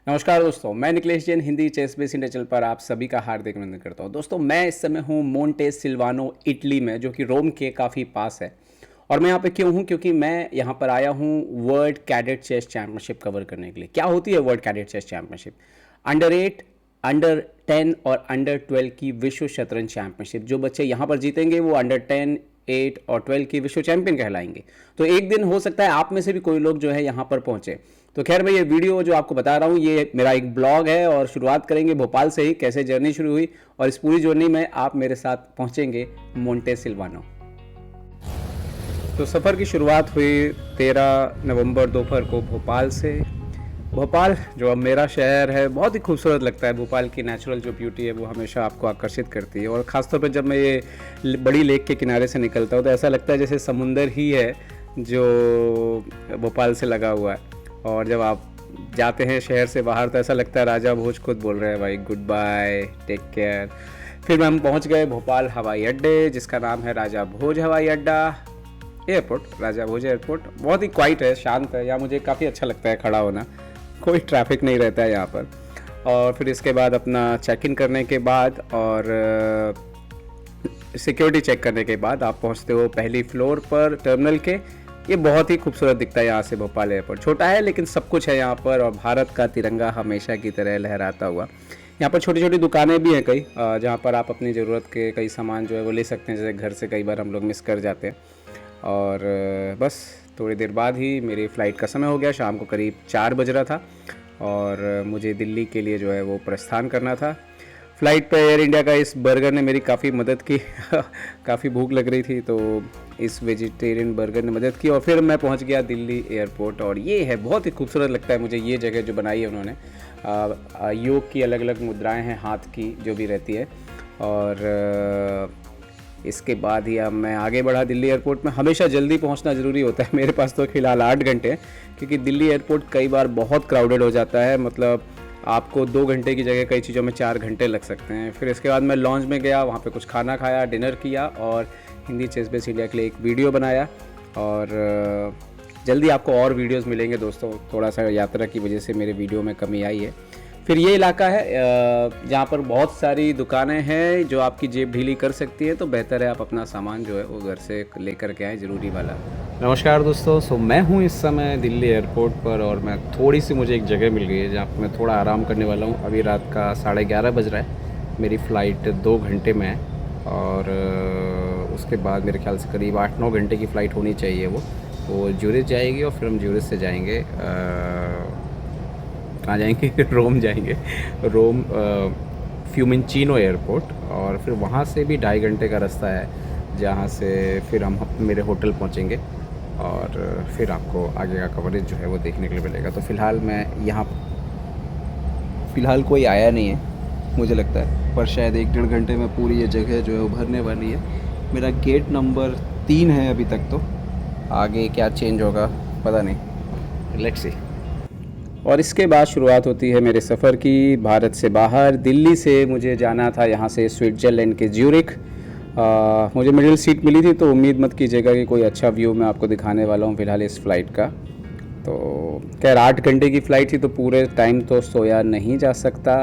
नमस्कार दोस्तों, मैं Nikhilesh Jain Hindi ChessBase India channel पर आप सभी का हार्दिक अभिनंदन करता हूं। दोस्तों, मैं इस समय हूं मोंटे सिल्वानो इटली में, जो कि रोम के काफ़ी पास है। और मैं यहाँ पे क्यों हूँ? क्योंकि मैं यहाँ पर आया हूँ world cadet chess championship cover करने के लिए। क्या होती है world cadet chess championship? Under 8, under 10 और अंडर 12 की विश्व शतरंज चैंपियनशिप। जो बच्चे यहाँ पर जीतेंगे वो अंडर 10, 8 और 12 की विश्व चैंपियन कहलाएंगे। तो एक दिन हो सकता है आप में से भी कोई लोग जो है यहाँ पर पहुँचे। तो खैर, मैं ये वीडियो जो आपको बता रहा हूँ ये मेरा एक ब्लॉग है और शुरुआत करेंगे भोपाल से ही, कैसे जर्नी शुरू हुई और इस पूरी जर्नी में आप मेरे साथ पहुँचेंगे मोंटे सिल्वानो। तो सफ़र की शुरुआत हुई 13 नवंबर दोपहर को भोपाल से। भोपाल जो अब मेरा शहर है बहुत ही खूबसूरत लगता है। भोपाल की नेचुरल जो ब्यूटी है वो हमेशा आपको आकर्षित करती है, और ख़ासतौर पर जब मैं ये बड़ी लेक के किनारे से निकलता हूँ तो ऐसा लगता है जैसे समुंदर ही है जो भोपाल से लगा हुआ है। और जब आप जाते हैं शहर से बाहर तो ऐसा लगता है राजा भोज खुद बोल रहे हैं, भाई गुड बाय, टेक केयर। फिर हम पहुंच गए भोपाल हवाई अड्डे, जिसका नाम है राजा भोज हवाई अड्डा एयरपोर्ट। राजा भोज एयरपोर्ट बहुत ही क्वाइट है, शांत है। यहाँ मुझे काफ़ी अच्छा लगता है खड़ा होना, कोई ट्रैफिक नहीं रहता है यहाँ पर। और फिर इसके बाद अपना चेक इन करने के बाद और सिक्योरिटी चेक करने के बाद आप पहुँचते हो पहली फ्लोर पर टर्मिनल के। ये बहुत ही खूबसूरत दिखता है यहाँ से भोपाल एयरपोर्ट। छोटा है लेकिन सब कुछ है यहाँ पर, और भारत का तिरंगा हमेशा की तरह लहराता हुआ। यहाँ पर छोटी छोटी दुकानें भी हैं कई, जहाँ पर आप अपनी ज़रूरत के कई सामान जो है वो ले सकते हैं, जैसे घर से कई बार हम लोग मिस कर जाते हैं। और बस थोड़ी देर बाद ही मेरी फ़्लाइट का समय हो गया। शाम को करीब 4 बज रहा था और मुझे दिल्ली के लिए जो है वो प्रस्थान करना था। फ़्लाइट पे एयर इंडिया का इस बर्गर ने मेरी काफ़ी मदद की काफ़ी भूख लग रही थी तो इस वेजिटेरियन बर्गर ने मदद की, और फिर मैं पहुंच गया दिल्ली एयरपोर्ट। और ये है, बहुत ही खूबसूरत लगता है मुझे ये जगह जो बनाई है उन्होंने। योग की अलग अलग मुद्राएं हैं हाथ की जो भी रहती है। और इसके बाद ही अब मैं आगे बढ़ा दिल्ली एयरपोर्ट में। हमेशा जल्दी पहुंचना ज़रूरी होता है, मेरे पास तो फ़िलहाल 8 घंटे हैं, क्योंकि दिल्ली एयरपोर्ट कई बार बहुत क्राउडेड हो जाता है। मतलब आपको 2 घंटे की जगह कई चीज़ों में 4 घंटे लग सकते हैं। फिर इसके बाद मैं लॉन्च में गया, वहाँ पे कुछ खाना खाया, डिनर किया और हिंदी चेस बेस इंडिया के लिए एक वीडियो बनाया। और जल्दी आपको और वीडियोस मिलेंगे दोस्तों। थोड़ा सा यात्रा की वजह से मेरे वीडियो में कमी आई है। फिर ये इलाका है जहाँ पर बहुत सारी दुकानें हैं जो आपकी जेब ढीली कर सकती है, तो बेहतर है आप अपना सामान जो है वो घर से लेकर के आएँ, ज़रूरी वाला। नमस्कार दोस्तों, मैं हूँ इस समय दिल्ली एयरपोर्ट पर, और मैं थोड़ी सी मुझे एक जगह मिल गई है जहाँ पर मैं थोड़ा आराम करने वाला हूँ। अभी रात का 11:30 बज रहा है, मेरी फ़्लाइट 2 घंटे में है, और उसके बाद मेरे ख्याल से करीब 8-9 घंटे की फ़्लाइट होनी चाहिए। वो ज्यूरिख जाएगी और फिर हम ज्यूरिख से जाएंगे कहाँ जाएंगे रोम जाएंगे। रोम फ्यूमिंचीनो एयरपोर्ट, और फिर वहाँ से भी 2.5 घंटे का रास्ता है, जहाँ से फिर हम मेरे होटल पहुँचेंगे और फिर आपको आगे का कवरेज जो है वो देखने के लिए मिलेगा। तो फ़िलहाल मैं यहाँ फ़िलहाल कोई आया नहीं है मुझे लगता है, पर शायद 1-1.5 घंटे में पूरी ये जगह जो है उभरने वाली है। मेरा गेट नंबर 3 है अभी तक, तो आगे क्या चेंज होगा पता नहीं, लेट्स सी। और इसके बाद शुरुआत होती है मेरे सफ़र की भारत से बाहर। दिल्ली से मुझे जाना था यहाँ से स्विट्ज़रलैंड के ज्यूरिख। मुझे मिडिल सीट मिली थी, तो उम्मीद मत कीजिएगा कि कोई अच्छा व्यू मैं आपको दिखाने वाला हूँ फ़िलहाल इस फ़्लाइट का। तो खैर 8 घंटे की फ़्लाइट थी तो पूरे टाइम तो सोया नहीं जा सकता,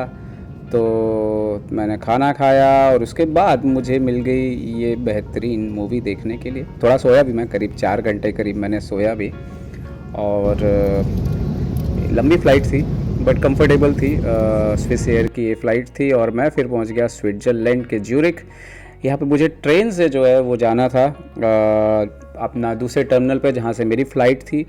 तो मैंने खाना खाया और उसके बाद मुझे मिल गई ये बेहतरीन मूवी देखने के लिए। थोड़ा सोया भी मैं, करीब 4 घंटे करीब मैंने सोया भी। और लंबी फ़्लाइट थी बट कंफर्टेबल थी। स्विस एयर की ये फ़्लाइट थी और मैं फिर पहुंच गया स्विट्ज़रलैंड के ज्यूरिख। यहाँ पे मुझे ट्रेन से जो है वो जाना था अपना दूसरे टर्मिनल पे जहाँ से मेरी फ़्लाइट थी।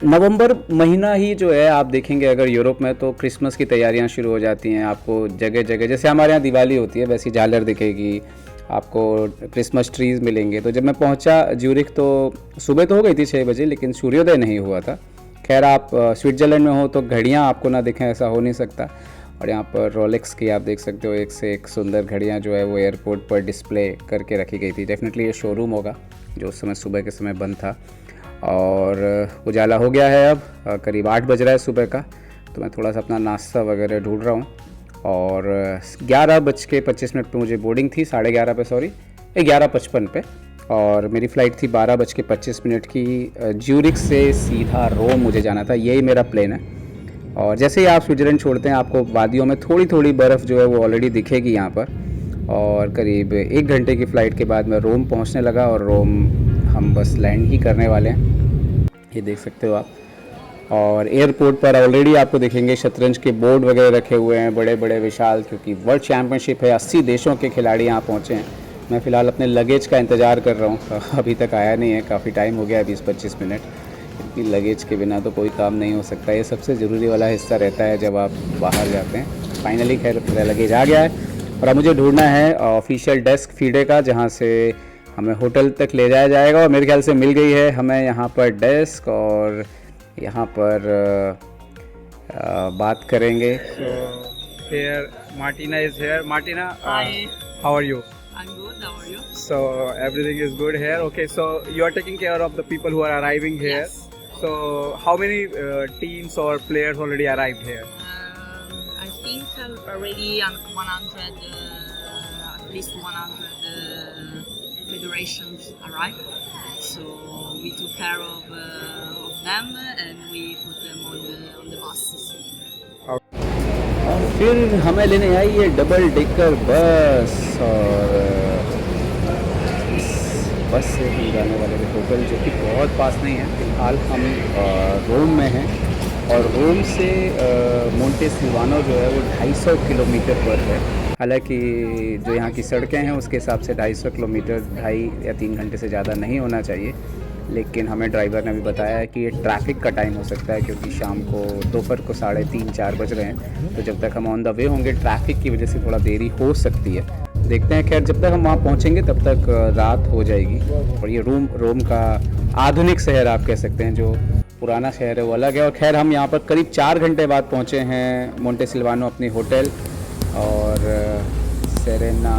नवंबर महीना ही जो है आप देखेंगे अगर यूरोप में, तो क्रिसमस की तैयारियां शुरू हो जाती हैं। आपको जगह जगह, जैसे हमारे यहाँ दिवाली होती है वैसी झालर दिखेगी, आपको क्रिसमस ट्रीज़ मिलेंगे। तो जब मैं पहुँचा ज्यूरिख तो सुबह तो हो गई थी 6 बजे, लेकिन सूर्योदय नहीं हुआ था। खैर आप स्विट्ज़रलैंड में हो तो घड़ियाँ आपको ना दिखें ऐसा हो नहीं सकता। और यहाँ पर रोलेक्स की आप देख सकते हो एक से एक सुंदर घड़ियाँ जो है वो एयरपोर्ट पर डिस्प्ले करके रखी गई थी। डेफिनेटली ये शोरूम होगा जो उस समय सुबह के समय बंद था। और उजाला हो गया है, अब करीब 8 बज रहा है सुबह का। तो मैं थोड़ा सा अपना नाश्ता वगैरह ढूंढ रहा हूँ। और 11:25 पे मुझे बोर्डिंग थी, 11:30 पे, सॉरी 11:55 पे। और मेरी फ़्लाइट थी 12:25 की। ज्यूरिख से सीधा रोम मुझे जाना था, यही मेरा प्लेन है। और जैसे ही आप स्विट्ज़रलैंड छोड़ते हैं आपको वादियों में थोड़ी थोड़ी बर्फ़ जो है वो ऑलरेडी दिखेगी यहाँ पर। और करीब 1 घंटे की फ़्लाइट के बाद मैं रोम पहुँचने लगा और रोम हम बस लैंड ही करने वाले हैं, ये देख सकते हो आप। और एयरपोर्ट पर ऑलरेडी आपको दिखेंगे शतरंज के बोर्ड वगैरह रखे हुए हैं बड़े बड़े विशाल, क्योंकि वर्ल्ड चैम्पियनशिप है, 80 देशों के खिलाड़ी यहाँ पहुँचे हैं। मैं फ़िलहाल अपने लगेज का इंतज़ार कर रहा हूँ, अभी तक आया नहीं है, काफ़ी टाइम हो गया है, 20-25 मिनट, क्योंकि लगेज के बिना तो कोई काम नहीं हो सकता। ये सबसे ज़रूरी वाला हिस्सा रहता है जब आप बाहर जाते हैं। फाइनली खैर मेरा लगेज आ गया है और अब मुझे ढूंढना है ऑफिशियल डेस्क फीडे का, जहाँ से हमें होटल तक ले जाया जाएगा। और मेरे ख्याल से मिल गई है हमें यहाँ पर डेस्क, और यहाँ पर बात करेंगे। So here Martina is here. Martina, Hi, how are you? I'm good. How are you? So everything is good here. Okay, so you are taking care of the people who are arriving here. Yes. So how many teams or players already arrived here? I think already 100, at least 100 federations arrived. So we took care of them and we put them on the buses. और फिर हमें लेने आई ये double decker bus, और इस बस से हम जाने वाले थे होटल, जो कि बहुत पास नहीं है। फिलहाल हम रोम में हैं और रोम से मोंटे सिल्वानो जो है वो 250 किलोमीटर पर है। हालांकि जो यहाँ की सड़कें हैं उसके हिसाब से 250 किलोमीटर 2.5 या 3 घंटे से ज़्यादा नहीं होना चाहिए, लेकिन हमें ड्राइवर ने भी बताया है कि ये ट्रैफिक का टाइम हो सकता है, क्योंकि शाम को दोपहर को 3:30-4 बज रहे हैं, तो जब तक हम ऑन द वे होंगे ट्रैफिक की वजह से थोड़ा देरी हो सकती है। देखते हैं, खैर जब तक हम वहाँ पहुँचेंगे तब तक रात हो जाएगी। और ये रोम का आधुनिक शहर आप कह सकते हैं, जो पुराना शहर है वो अलग है। और खैर हम यहाँ पर करीब 4 घंटे बाद पहुँचे हैं मोंटे सिल्वानो अपनी होटल, और सेरेना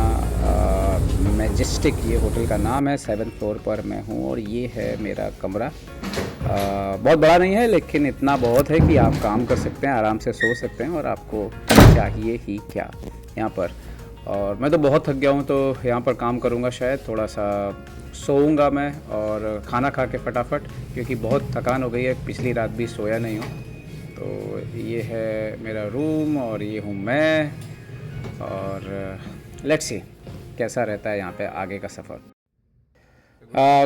मैजेस्टिक ये होटल का नाम है। 7th फ्लोर पर मैं हूँ और ये है मेरा कमरा। बहुत बड़ा नहीं है, लेकिन इतना बहुत है कि आप काम कर सकते हैं, आराम से सो सकते हैं, और आपको चाहिए ही क्या यहाँ पर। और मैं तो बहुत थक गया हूँ, तो यहाँ पर काम करूँगा शायद, थोड़ा सा सोऊंगा मैं और खाना खा के फटाफट, क्योंकि बहुत थकान हो गई है, पिछली रात भी सोया नहीं हूँ। तो ये है मेरा रूम और ये हूँ मैं, और लेट्स सी कैसा रहता है यहाँ पे आगे का सफ़र।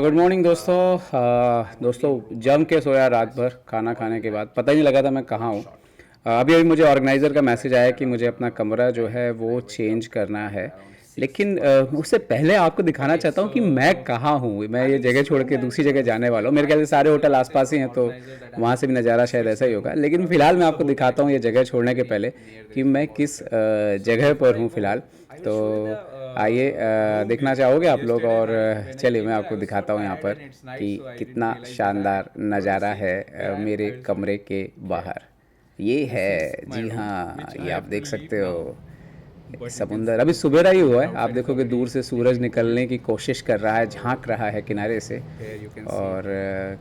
गुड मॉर्निंग दोस्तों जम के सोया रात भर, खाना खाने के बाद पता ही नहीं लगा था मैं कहाँ हूँ। अभी मुझे ऑर्गेनाइज़र का मैसेज आया कि मुझे अपना कमरा जो है वो चेंज करना है, लेकिन उससे पहले आपको दिखाना चाहता हूँ कि मैं कहाँ हूँ। मैं ये जगह छोड़ के दूसरी जगह जाने वाला हूँ। मेरे ख्याल से सारे होटल आसपास ही हैं, तो वहाँ से भी नज़ारा शायद ऐसा ही होगा, लेकिन फ़िलहाल मैं आपको दिखाता हूँ ये जगह छोड़ने के पहले कि मैं किस जगह पर हूँ फ़िलहाल। तो आइए देखना चाहोगे आप लोग, और चलिए मैं आपको दिखाता हूँ यहाँ पर कि कितना शानदार नज़ारा है मेरे कमरे के बाहर। ये है, जी हाँ, ये आप देख सकते हो समुंदर। अभी सुबह ही हुआ है, आप देखोगे दूर से सूरज निकलने की कोशिश कर रहा है, झांक रहा है किनारे से। और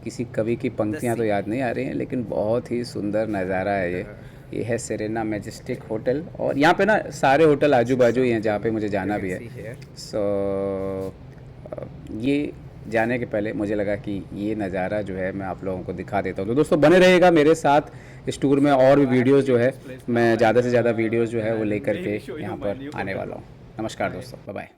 किसी कवि की पंक्तियाँ तो याद नहीं आ रही हैं, लेकिन बहुत ही सुंदर नज़ारा है ये है सेरेना मैजेस्टिक होटल। और यहाँ पे ना सारे होटल आजू बाजू ही हैं जहाँ पे मुझे जाना भी है। सो ये जाने के पहले मुझे लगा कि ये नज़ारा जो है मैं आप लोगों को दिखा देता हूँ। तो दोस्तों बने रहिएगा मेरे साथ इस टूर में, और भी वीडियोस जो है मैं ज़्यादा से ज़्यादा वीडियोस जो है वो लेकर के यहाँ पर आने वाला हूँ। नमस्कार दोस्तों, बाय बाय।